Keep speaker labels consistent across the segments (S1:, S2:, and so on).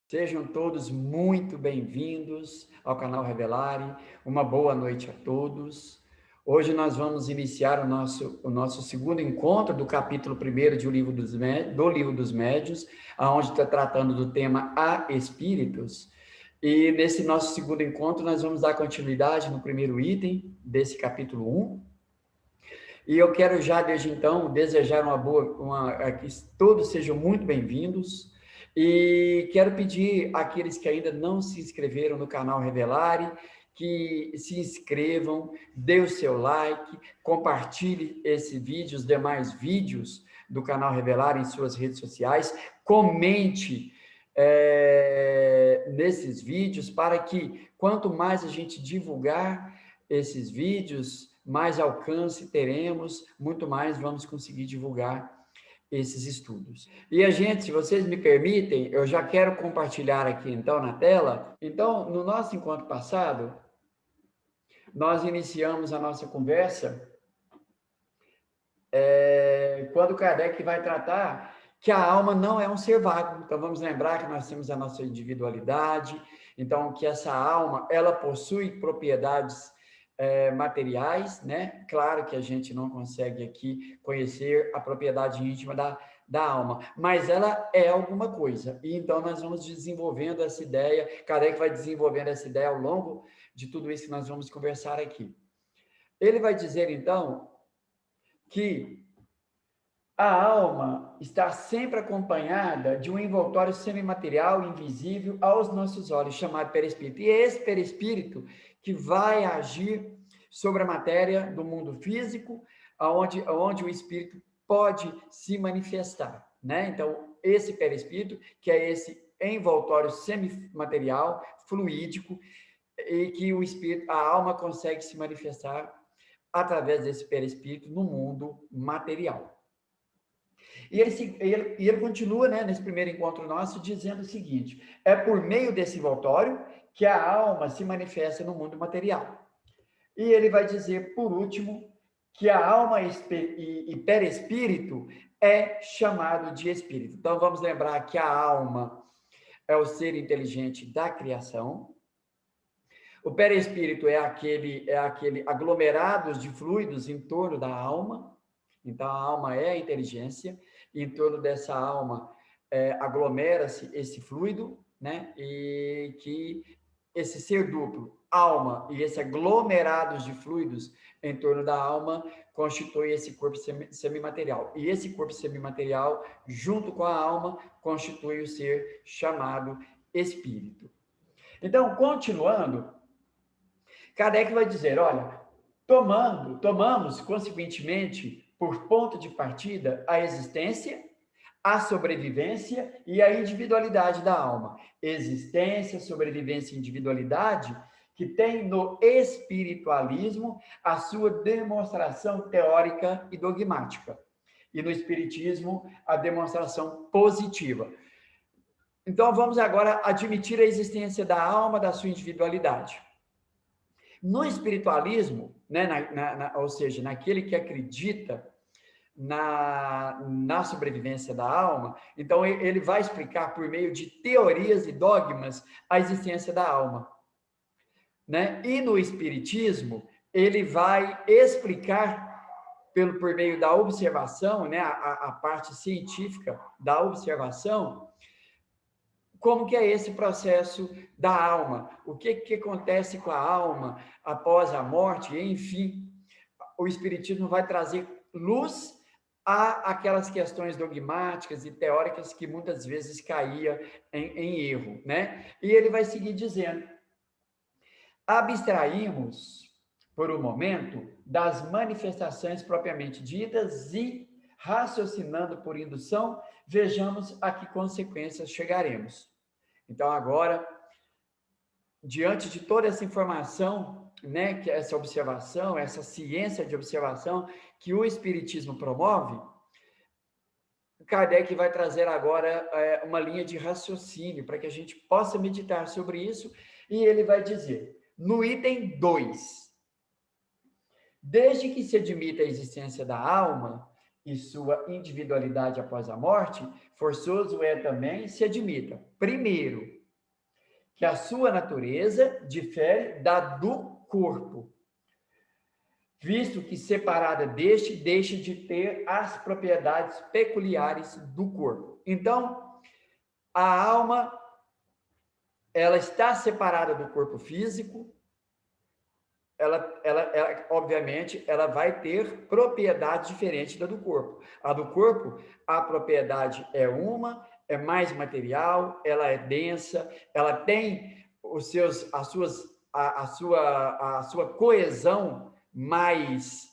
S1: Sejam todos muito bem-vindos ao canal Revelare. Uma boa noite a todos. Hoje nós vamos iniciar o nosso segundo encontro do capítulo 1 do Livro dos Médiuns, onde está tratando do tema A Espíritos. E nesse nosso segundo encontro nós vamos dar continuidade no primeiro item desse capítulo 1. E eu quero já, desde então, desejar que todos sejam muito bem-vindos. E quero pedir àqueles que ainda não se inscreveram no canal Revelare, que se inscrevam, dê o seu like, compartilhe esse vídeo, os demais vídeos do canal Revelare em suas redes sociais, comente nesses vídeos, para que quanto mais a gente divulgar esses vídeos, mais alcance teremos, muito mais vamos conseguir divulgar esses estudos. E a gente, se vocês me permitem, eu já quero compartilhar aqui então na tela. Então, no nosso encontro passado, nós iniciamos a nossa conversa quando Kardec vai tratar que a alma não é um ser vago. Então, vamos lembrar que nós temos a nossa individualidade, então, que essa alma, ela possui propriedades materiais, né? Claro que a gente não consegue aqui conhecer a propriedade íntima da alma, mas ela é alguma coisa. E então nós vamos desenvolvendo essa ideia, Kardec vai desenvolvendo essa ideia ao longo de tudo isso que nós vamos conversar aqui. Ele vai dizer, então, que a alma está sempre acompanhada de um envoltório semimaterial, invisível aos nossos olhos, chamado perispírito. E é esse perispírito que vai agir sobre a matéria do mundo físico, onde o espírito pode se manifestar, né? Então, esse perispírito, que é esse envoltório semimaterial, fluídico, e que o espírito, a alma consegue se manifestar através desse perispírito no mundo material. E ele continua, né, nesse primeiro encontro nosso, dizendo o seguinte: é por meio desse envoltório que a alma se manifesta no mundo material. E ele vai dizer, por último, que a alma e perispírito é chamado de espírito. Então, vamos lembrar que a alma é o ser inteligente da criação. O perispírito é aquele aglomerados de fluidos em torno da alma. Então, a alma é a inteligência, e em torno dessa alma aglomera-se esse fluido, né? E que esse ser duplo, alma, e esse aglomerados de fluidos em torno da alma, constitui esse corpo semimaterial. E esse corpo semimaterial, junto com a alma, constitui o ser chamado espírito. Então, continuando, Kardec vai dizer, olha, tomamos, consequentemente, por ponto de partida, a existência, a sobrevivência e a individualidade da alma. Existência, sobrevivência e individualidade que tem no espiritualismo a sua demonstração teórica e dogmática. E no espiritismo, a demonstração positiva. Então, vamos agora admitir a existência da alma, da sua individualidade. No espiritualismo, né, ou seja, naquele que acredita na sobrevivência da alma, então ele vai explicar por meio de teorias e dogmas a existência da alma, né? E no espiritismo, ele vai explicar por meio da observação, né, a parte científica da observação, como que é esse processo da alma, o que acontece com a alma após a morte, enfim, o espiritismo vai trazer luz a aquelas questões dogmáticas e teóricas que muitas vezes caía em erro, né? E ele vai seguir dizendo: abstraímos, por um momento, das manifestações propriamente ditas e, raciocinando por indução, vejamos a que consequências chegaremos. Então, agora, diante de toda essa informação, né, que essa observação, essa ciência de observação que o espiritismo promove, Kardec vai trazer agora uma linha de raciocínio para que a gente possa meditar sobre isso, e ele vai dizer, no item 2, desde que se admita a existência da alma e sua individualidade após a morte, forçoso é também se admita, primeiro, que a sua natureza difere da do corpo, visto que separada deste, deixa de ter as propriedades peculiares do corpo. Então, a alma, ela está separada do corpo físico, obviamente, ela vai ter propriedade diferente da do corpo. A do corpo, a propriedade é uma, é mais material, ela é densa, ela tem a sua coesão mais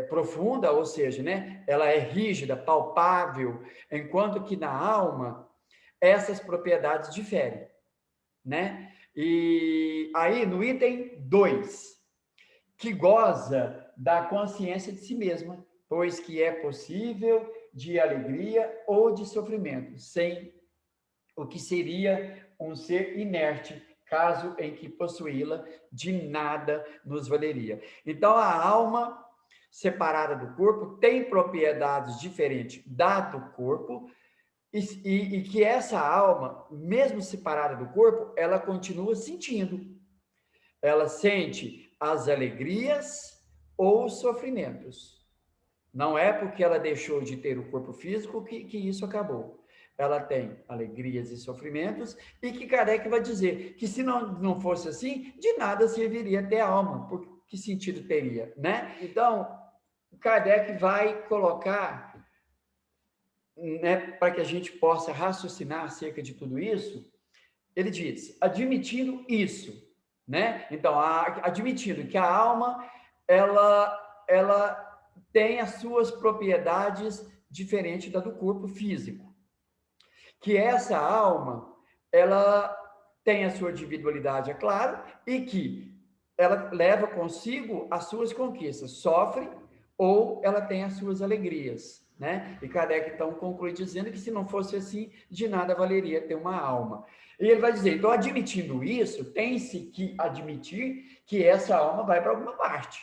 S1: profunda, ou seja, né? Ela é rígida, palpável, enquanto que na alma essas propriedades diferem, né? E aí, no item 2, que goza da consciência de si mesma, pois que é possível de alegria ou de sofrimento, sem o que seria um ser inerte, caso em que possuí-la de nada nos valeria. Então, a alma separada do corpo tem propriedades diferentes da do corpo, e que essa alma, mesmo separada do corpo, ela continua sentindo. Ela sente as alegrias ou os sofrimentos. Não é porque ela deixou de ter o corpo físico que isso acabou. Ela tem alegrias e sofrimentos, e que Kardec vai dizer que se não fosse assim, de nada serviria ter a alma, porque que sentido teria, né? Então, Kardec vai colocar, né, para que a gente possa raciocinar acerca de tudo isso, ele diz, admitindo isso, né? Então, admitindo que a alma, ela tem as suas propriedades diferentes da do corpo físico, que essa alma, ela tem a sua individualidade, é claro, e que ela leva consigo as suas conquistas, sofre ou ela tem as suas alegrias, né? E Kardec, então, conclui dizendo que se não fosse assim, de nada valeria ter uma alma. E ele vai dizer, então, admitindo isso, tem-se que admitir que essa alma vai para alguma parte,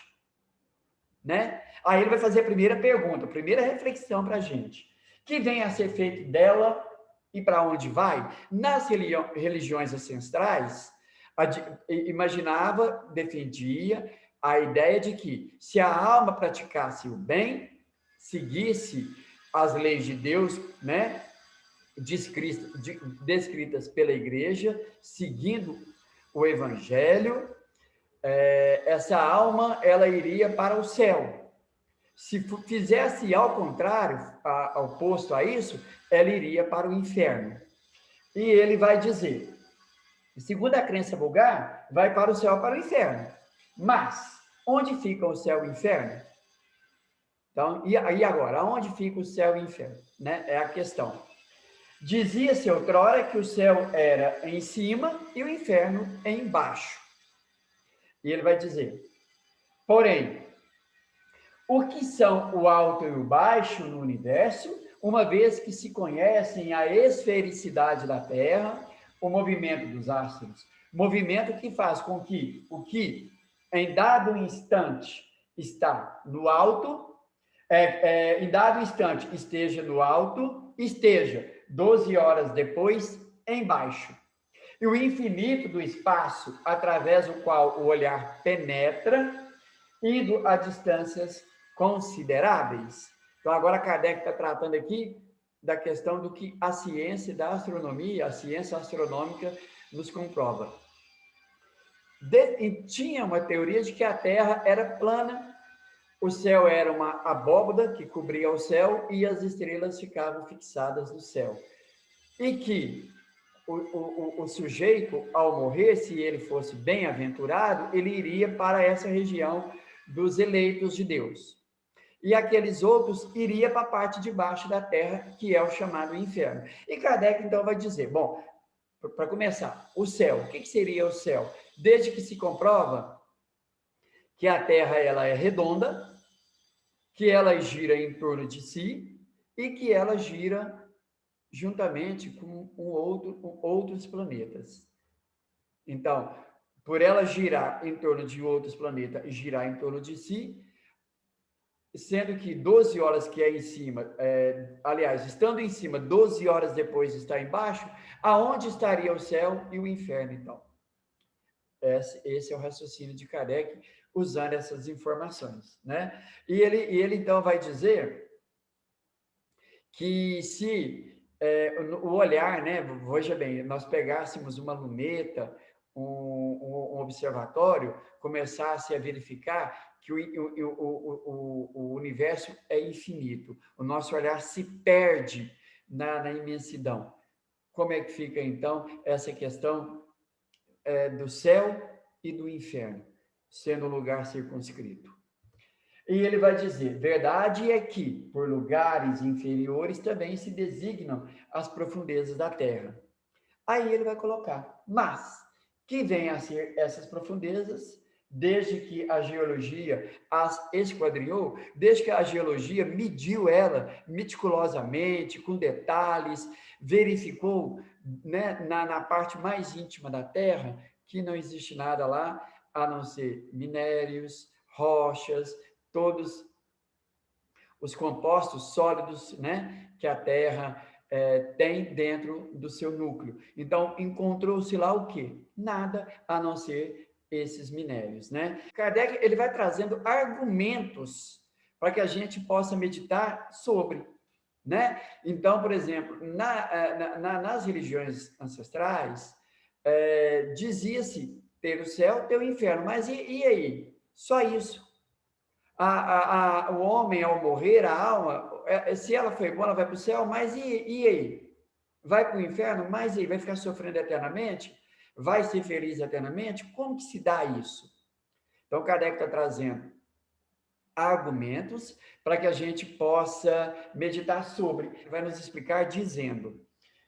S1: né? Aí ele vai fazer a primeira pergunta, a primeira reflexão para a gente. Que vem a ser feito dela e para onde vai? Nas religiões ancestrais, imaginava, defendia a ideia de que se a alma praticasse o bem, seguisse as leis de Deus, né, descritas pela igreja, seguindo o evangelho, essa alma, ela iria para o céu. Se fizesse ao contrário, oposto a isso, ela iria para o inferno. E ele vai dizer, segundo a crença vulgar, vai para o céu ou para o inferno. Mas, onde fica o céu e o inferno? Então, e agora, onde fica o céu e o inferno? Né? É a questão. Dizia-se outrora que o céu era em cima e o inferno embaixo. E ele vai dizer, porém, o que são o alto e o baixo no universo, uma vez que se conhecem a esfericidade da Terra, o movimento dos astros, movimento que faz com que o que em dado instante está no alto, em dado instante esteja no alto, esteja 12 horas depois embaixo. E o infinito do espaço, através do qual o olhar penetra, indo a distâncias consideráveis. Então, agora Kardec está tratando aqui da questão do que a ciência da astronomia, a ciência astronômica, nos comprova. Tinha uma teoria de que a Terra era plana, o céu era uma abóbada que cobria o céu e as estrelas ficavam fixadas no céu. E que o sujeito, ao morrer, se ele fosse bem-aventurado, ele iria para essa região dos eleitos de Deus. E aqueles outros iriam para a parte de baixo da terra, que é o chamado inferno. E Kardec, então, vai dizer, bom, para começar, o céu, o que seria o céu? Desde que se comprova que a terra ela é redonda, que ela gira em torno de si e que ela gira juntamente com outros planetas. Então, por ela girar em torno de outros planetas e girar em torno de si, sendo que 12 horas que é em cima, aliás, estando em cima, 12 horas depois está embaixo, aonde estaria o céu e o inferno, então? Esse é o raciocínio de Kardec, usando essas informações, né? E ele então vai dizer que se o olhar, né? Veja bem, nós pegássemos uma luneta, um observatório, começasse a verificar que o universo é infinito, o nosso olhar se perde na imensidão. Como é que fica, então, essa questão do céu e do inferno, sendo um lugar circunscrito? E ele vai dizer: verdade é que, por lugares inferiores, também se designam as profundezas da terra. Aí ele vai colocar: mas que vêm a ser essas profundezas, desde que a geologia as esquadrinhou, desde que a geologia mediu ela meticulosamente, com detalhes, verificou, né, na parte mais íntima da terra, que não existe nada lá, a não ser minérios, rochas, todos os compostos sólidos, né, que a Terra tem dentro do seu núcleo. Então, encontrou-se lá o quê? Nada a não ser esses minérios, né? Kardec, ele vai trazendo argumentos para que a gente possa meditar sobre, né? Então, por exemplo, nas religiões ancestrais, dizia-se ter o céu, ter o inferno, mas e aí? Só isso. O homem, ao morrer, a alma, se ela foi boa, ela vai para o céu, mas e aí? Vai para o inferno, mas e aí? Vai ficar sofrendo eternamente? Vai ser feliz eternamente? Como que se dá isso? Então, Kardec está trazendo argumentos para que a gente possa meditar sobre. Vai nos explicar dizendo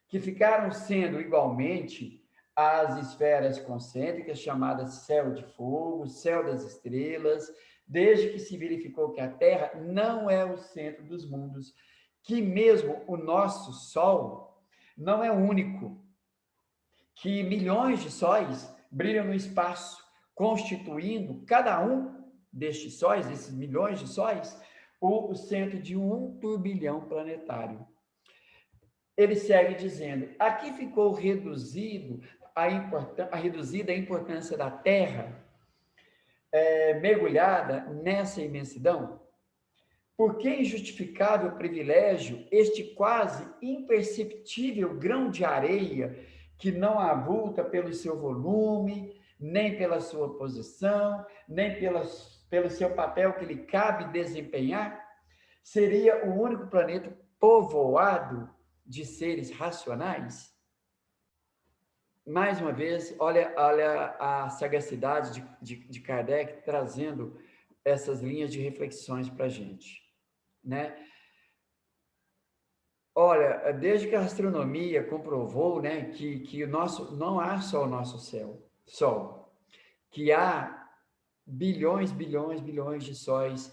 S1: que ficaram sendo igualmente as esferas concêntricas, chamadas céu de fogo, céu das estrelas, desde que se verificou que a Terra não é o centro dos mundos, que mesmo o nosso Sol não é único, que milhões de sóis brilham no espaço, constituindo cada um destes sóis, esses milhões de sóis, o centro de um turbilhão planetário. Ele segue dizendo: aqui ficou reduzida a importância da Terra, mergulhada nessa imensidão. Por que injustificável privilégio este quase imperceptível grão de areia que não avulta pelo seu volume, nem pela sua posição, nem pelo seu papel que lhe cabe desempenhar, seria o único planeta povoado de seres racionais? Mais uma vez, olha a sagacidade de Kardec trazendo essas linhas de reflexões para a gente, né? Olha, desde que a astronomia comprovou, né, que o nosso, não há só o nosso Sol, que há bilhões de sóis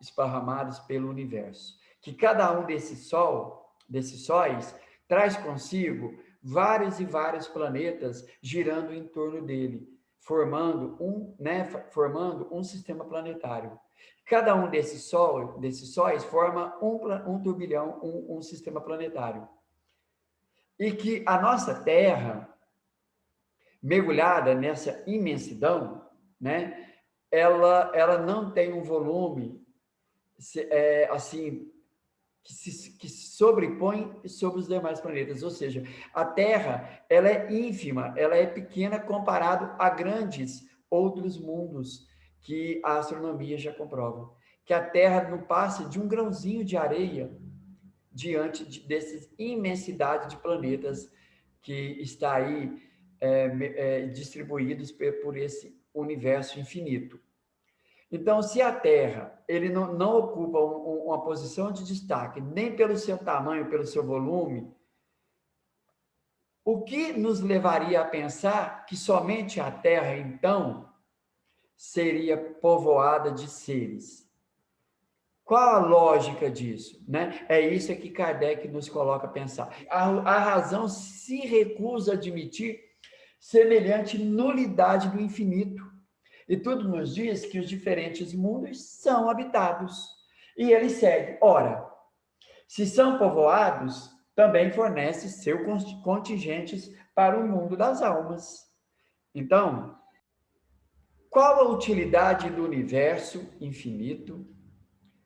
S1: esparramados pelo universo, que cada um desses sóis, traz consigo vários e vários planetas girando em torno dele, formando um sistema planetário. Cada um desses sóis forma um turbilhão, um sistema planetário. E que a nossa Terra, mergulhada nessa imensidão, né, ela não tem um volume assim que se sobrepõe sobre os demais planetas, ou seja, a Terra ela é ínfima, ela é pequena comparado a grandes outros mundos que a astronomia já comprova, que a Terra não passa de um grãozinho de areia diante dessas imensidade de planetas que está aí distribuídos por esse universo infinito. Então, se a Terra ele não ocupa uma posição de destaque, nem pelo seu tamanho, pelo seu volume, o que nos levaria a pensar que somente a Terra, então, seria povoada de seres? Qual a lógica disso, né? É isso que Kardec nos coloca a pensar. A razão se recusa a admitir semelhante nulidade do infinito. E tudo nos diz que os diferentes mundos são habitados. E ele segue. Ora, se são povoados, também fornece seus contingentes para o mundo das almas. Então, qual a utilidade do universo infinito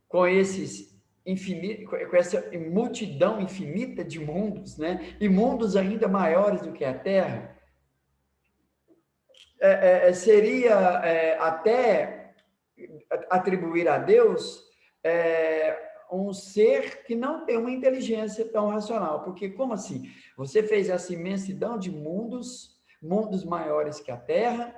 S1: com com essa multidão infinita de mundos, né? E mundos ainda maiores do que a Terra? Seria até atribuir a Deus um ser que não tem uma inteligência tão racional. Porque, como assim? Você fez essa imensidão de mundos, mundos maiores que a Terra,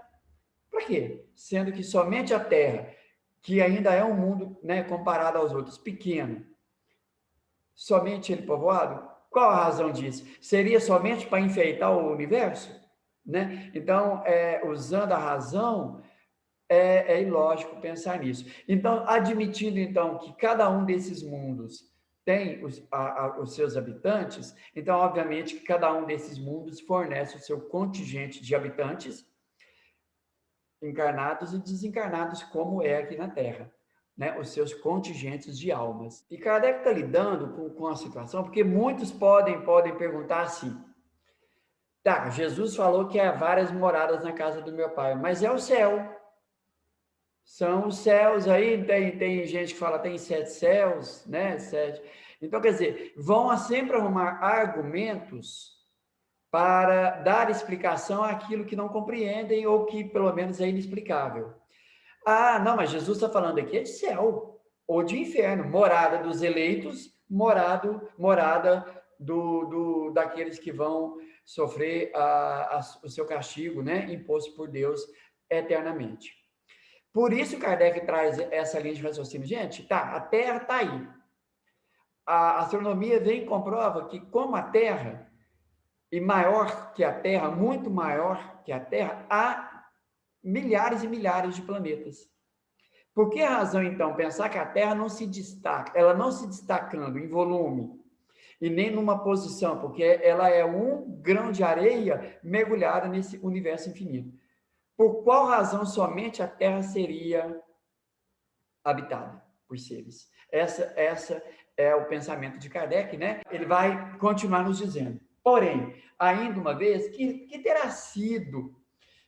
S1: para quê? Sendo que somente a Terra, que ainda é um mundo, né, comparado aos outros, pequeno, somente ele povoado? Qual a razão disso? Seria somente para enfeitar o universo? Né? Então, usando a razão, é ilógico pensar nisso. Então, admitindo, então, que cada um desses mundos tem os seus habitantes, então, obviamente, que cada um desses mundos fornece o seu contingente de habitantes, encarnados e desencarnados, como é aqui na Terra, né? Os seus contingentes de almas. E Kardec está lidando com a situação, porque muitos podem perguntar assim, tá, Jesus falou que há várias moradas na casa do meu pai, mas é o céu. São os céus aí, tem gente que fala tem 7 céus, né? 7. Então, quer dizer, vão sempre arrumar argumentos para dar explicação àquilo que não compreendem ou que, pelo menos, é inexplicável. Ah, não, mas Jesus está falando aqui de céu ou de inferno, morada dos eleitos, morada daqueles que vão sofrer o seu castigo, né, imposto por Deus eternamente. Por isso Kardec traz essa linha de raciocínio. Gente, tá, a Terra está aí. A astronomia vem e comprova que como a Terra, e maior que a Terra, muito maior que a Terra, há milhares e milhares de planetas. Por que razão, então, pensar que a Terra não se destaca, ela não se destacando em volume e nem numa posição, porque ela é um grão de areia mergulhada nesse universo infinito. Por qual razão somente a Terra seria habitada por seres? Essa é o pensamento de Kardec, né? Ele vai continuar nos dizendo. Porém, ainda uma vez, que terá sido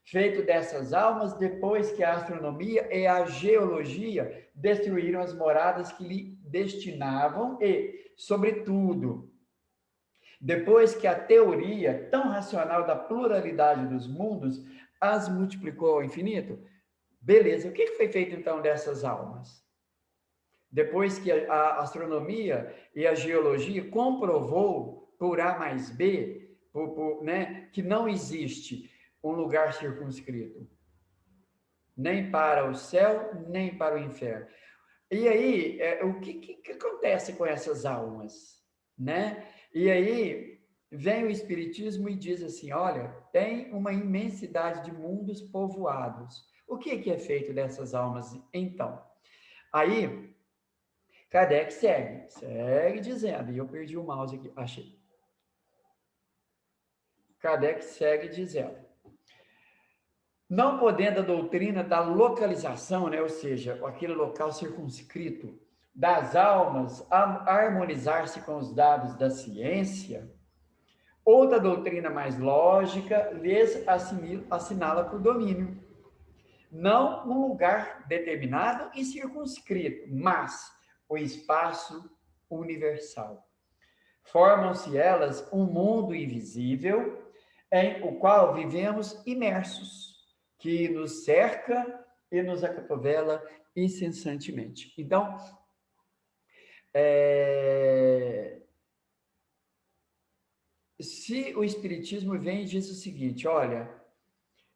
S1: feito dessas almas depois que a astronomia e a geologia destruíram as moradas que lhe destinavam e, sobretudo, depois que a teoria tão racional da pluralidade dos mundos as multiplicou ao infinito? Beleza, o que foi feito então dessas almas? Depois que a astronomia e a geologia comprovou por A mais B, né, que não existe um lugar circunscrito, nem para o céu, nem para o inferno. E aí, o que acontece com essas almas, né? E aí, vem o Espiritismo e diz assim, olha, tem uma imensidade de mundos povoados. O que é feito dessas almas, então? Aí, Kardec segue dizendo, e eu perdi o mouse aqui, achei. Kardec segue dizendo, não podendo a doutrina da localização, né, ou seja, aquele local circunscrito das almas harmonizar-se com os dados da ciência, outra doutrina mais lógica lhes assinala por domínio. Não um lugar determinado e circunscrito, mas o espaço universal. Formam-se elas um mundo invisível em o qual vivemos imersos, que nos cerca e nos acotovela incessantemente. Então, se o Espiritismo vem e diz o seguinte, olha,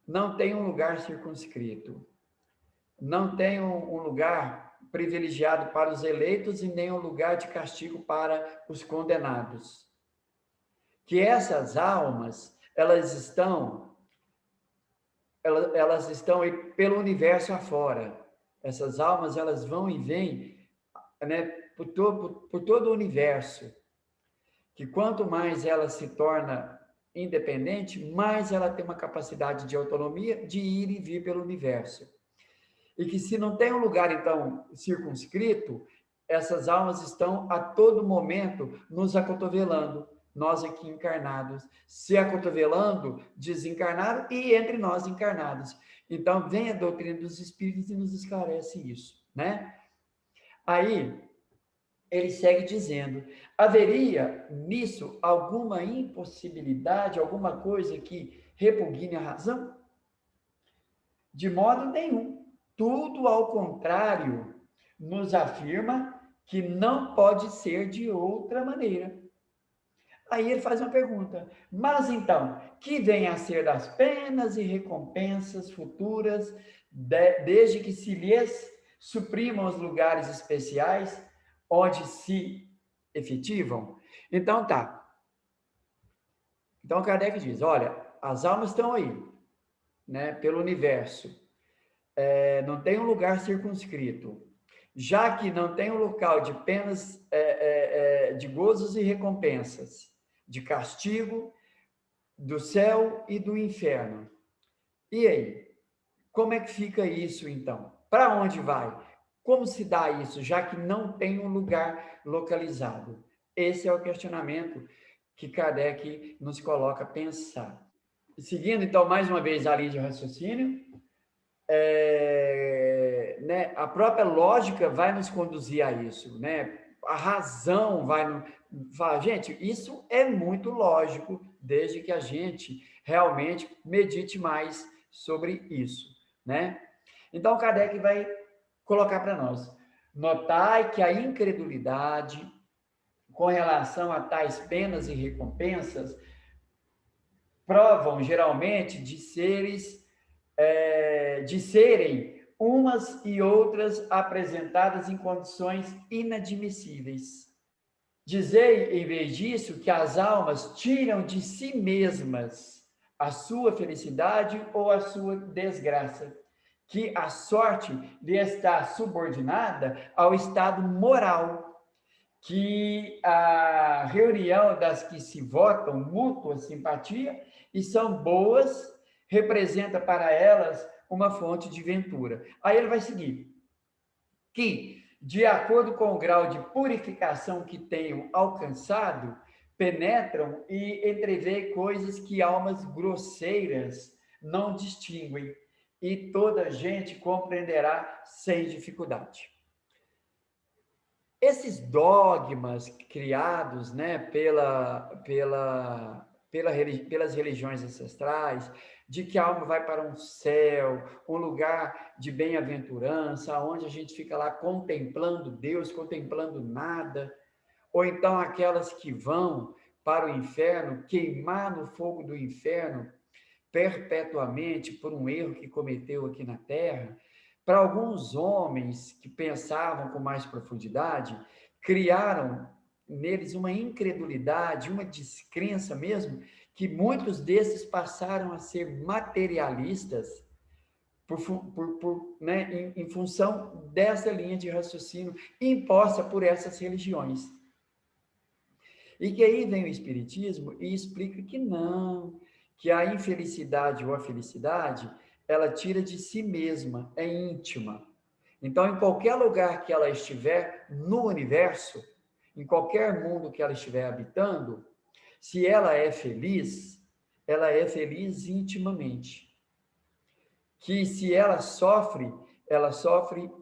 S1: não tem um lugar circunscrito, não tem um lugar privilegiado para os eleitos e nem um lugar de castigo para os condenados. Que essas almas, elas estão aí pelo universo afora. Essas almas, elas vão e vêm, né, por todo o universo. Que quanto mais ela se torna independente, mais ela tem uma capacidade de autonomia de ir e vir pelo universo. E que se não tem um lugar, então, circunscrito, essas almas estão a todo momento nos acotovelando, nós aqui encarnados, se acotovelando, desencarnados e entre nós encarnados. Então, vem a doutrina dos espíritos e nos esclarece isso, né? Aí, ele segue dizendo, haveria nisso alguma impossibilidade, alguma coisa que repugne a razão? De modo nenhum. Tudo ao contrário, nos afirma que não pode ser de outra maneira. Aí ele faz uma pergunta, mas então, que vem a ser das penas e recompensas futuras, desde que se lhes suprimam os lugares especiais onde se efetivam? Então tá. Então Kardec diz, olha, as almas estão aí, né, pelo universo. Não tem um lugar circunscrito. Já que não tem um local de penas, de gozos e recompensas, de castigo, do céu e do inferno. E aí? Como é que fica isso, então? Para onde vai? Como se dá isso, já que não tem um lugar localizado? Esse é o questionamento que Kardec nos coloca a pensar. Seguindo, então, mais uma vez a linha de raciocínio, né, a própria lógica vai nos conduzir a isso, né? A razão vai nos falar, gente, isso é muito lógico, desde que a gente realmente medite mais sobre isso, né? Então, Kardec vai colocar para nós, notai que a incredulidade com relação a tais penas e recompensas provam geralmente de serem umas e outras apresentadas em condições inadmissíveis. Dizei, em vez disso, que as almas tiram de si mesmas a sua felicidade ou a sua desgraça, que a sorte lhe está subordinada ao estado moral, que a reunião das que se votam mútua simpatia e são boas representa para elas uma fonte de ventura. Aí ele vai seguir, que, de acordo com o grau de purificação que tenham alcançado, penetram e entreveem coisas que almas grosseiras não distinguem, e toda gente compreenderá sem dificuldade. Esses dogmas criados, né, pelas religiões ancestrais, de que a alma vai para um céu, um lugar de bem-aventurança, onde a gente fica lá contemplando Deus, contemplando nada, ou então aquelas que vão para o inferno, queimar no fogo do inferno perpetuamente por um erro que cometeu aqui na Terra. Para alguns homens que pensavam com mais profundidade, criaram neles uma incredulidade, uma descrença mesmo, que muitos desses passaram a ser materialistas né, em função dessa linha de raciocínio imposta por essas religiões. E que aí vem o Espiritismo e explica que não, que a infelicidade ou a felicidade, ela tira de si mesma, é íntima. Então, em qualquer lugar que ela estiver no universo, em qualquer mundo que ela estiver habitando, se ela é feliz intimamente. Que se ela sofre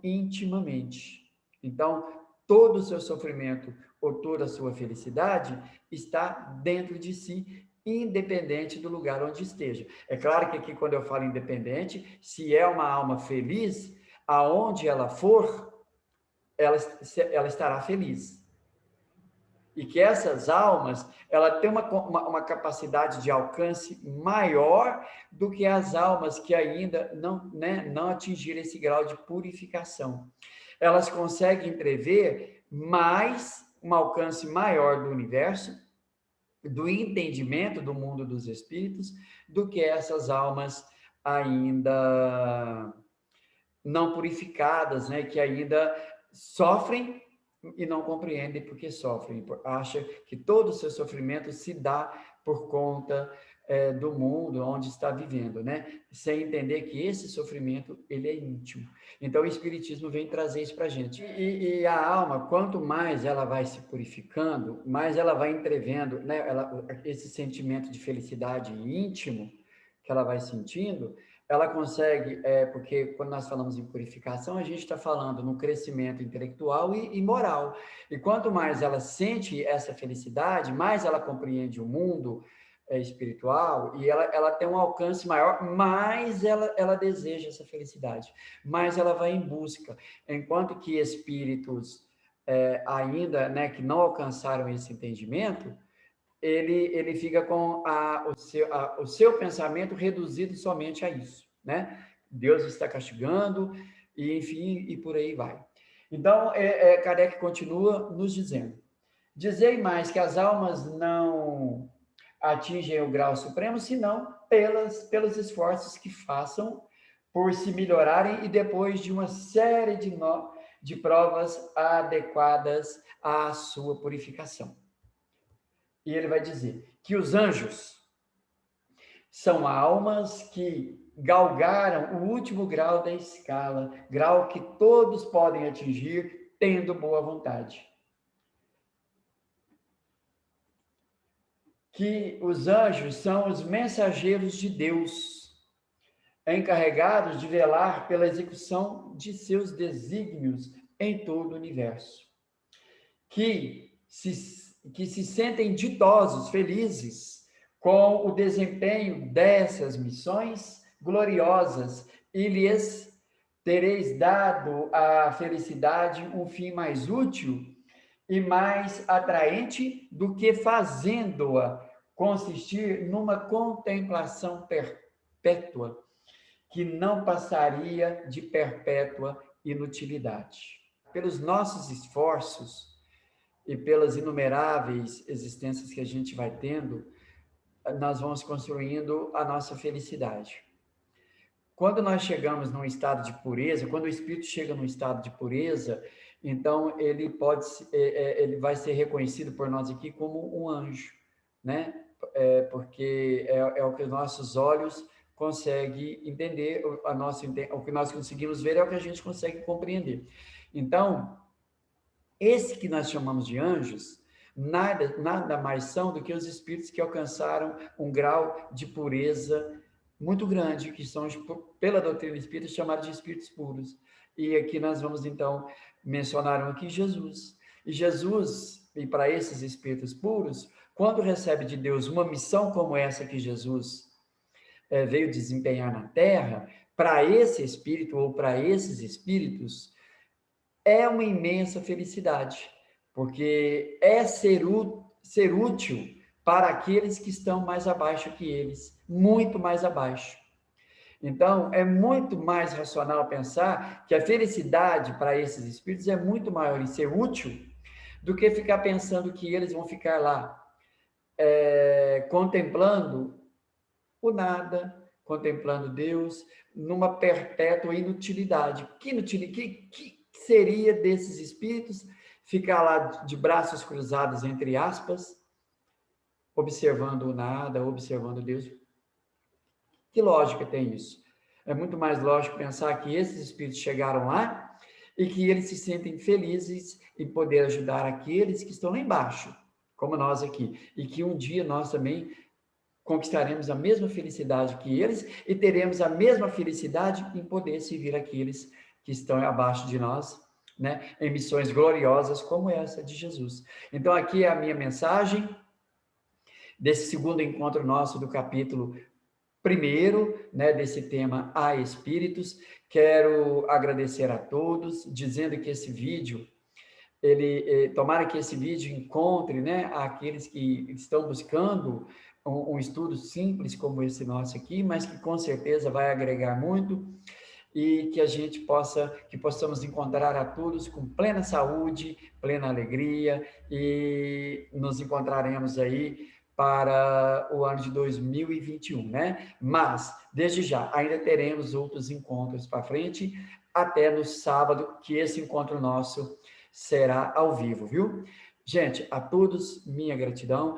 S1: intimamente. Então, todo o seu sofrimento ou toda a sua felicidade está dentro de si, independente do lugar onde esteja. É claro que aqui, quando eu falo independente, se é uma alma feliz, aonde ela for, ela estará feliz. E que essas almas, ela tem uma capacidade de alcance maior do que as almas que ainda não atingiram esse grau de purificação. Elas conseguem entrever um alcance maior do universo, do entendimento do mundo dos espíritos, do que essas almas ainda não purificadas, né, que ainda sofrem e não compreendem porque sofrem, acha que todo o seu sofrimento se dá por conta do mundo onde está vivendo, né? Sem entender que esse sofrimento, ele é íntimo. Então, o Espiritismo vem trazer isso para a gente. E a alma, quanto mais ela vai se purificando, mais ela vai entrevendo, né? Esse sentimento de felicidade íntimo que ela vai sentindo, ela consegue, porque quando nós falamos em purificação, a gente está falando no crescimento intelectual e moral. E quanto mais ela sente essa felicidade, mais ela compreende o mundo espiritual e ela tem um alcance maior, mais ela deseja essa felicidade, mais ela vai em busca. Enquanto que espíritos ainda, né, que não alcançaram esse entendimento, ele fica com o seu pensamento reduzido somente a isso, né? Deus está castigando, e enfim, e por aí vai. Então, Kardec continua nos dizendo: dizei mais que as almas não atingem o grau supremo, senão pelos esforços que façam por se melhorarem e depois de uma série de provas adequadas à sua purificação. E ele vai dizer que os anjos são almas que galgaram o último grau da escala, grau que todos podem atingir tendo boa vontade. Que os anjos são os mensageiros de Deus, encarregados de velar pela execução de seus desígnios em todo o universo. Que se sentem ditosos, felizes, com o desempenho dessas missões gloriosas, e lhes tereis dado a felicidade um fim mais útil e mais atraente do que fazendo-a consistir numa contemplação perpétua, que não passaria de perpétua inutilidade. Pelos nossos esforços e pelas inumeráveis existências que a gente vai tendo, nós vamos construindo a nossa felicidade. Quando nós chegamos num estado de pureza, quando o espírito chega num estado de pureza, então ele ele vai ser reconhecido por nós aqui como um anjo, né? Porque é o que os nossos olhos conseguem entender, o que nós conseguimos ver é o que a gente consegue compreender. Então, esse que nós chamamos de anjos, nada mais são do que os espíritos que alcançaram um grau de pureza muito grande, que são, pela doutrina espírita, chamados de espíritos puros. E aqui nós vamos, então, mencionar aqui Jesus. E Jesus, e para esses espíritos puros, quando recebe de Deus uma missão como essa que Jesus veio desempenhar na Terra, para esse espírito ou para esses espíritos, é uma imensa felicidade, porque é ser útil para aqueles que estão mais abaixo que eles, muito mais abaixo. Então, é muito mais racional pensar que a felicidade para esses espíritos é muito maior em ser útil do que ficar pensando que eles vão ficar lá contemplando o nada, contemplando Deus, numa perpétua inutilidade. Que seria desses espíritos ficar lá de braços cruzados, entre aspas, observando o nada, observando Deus? Que lógica tem isso? É muito mais lógico pensar que esses espíritos chegaram lá e que eles se sentem felizes em poder ajudar aqueles que estão lá embaixo, como nós aqui, e que um dia nós também conquistaremos a mesma felicidade que eles e teremos a mesma felicidade em poder servir aqueles que estão abaixo de nós, né, em missões gloriosas como essa de Jesus. Então, aqui é a minha mensagem desse segundo encontro nosso do capítulo 1, né, desse tema A Espíritos. Quero agradecer a todos, dizendo que esse vídeo, tomara que esse vídeo encontre, né, aqueles que estão buscando um estudo simples como esse nosso aqui, mas que com certeza vai agregar muito, e que que possamos encontrar a todos com plena saúde, plena alegria, e nos encontraremos aí para o ano de 2021, né? Mas, desde já, ainda teremos outros encontros para frente, até no sábado, que esse encontro nosso será ao vivo, viu? Gente, a todos, minha gratidão.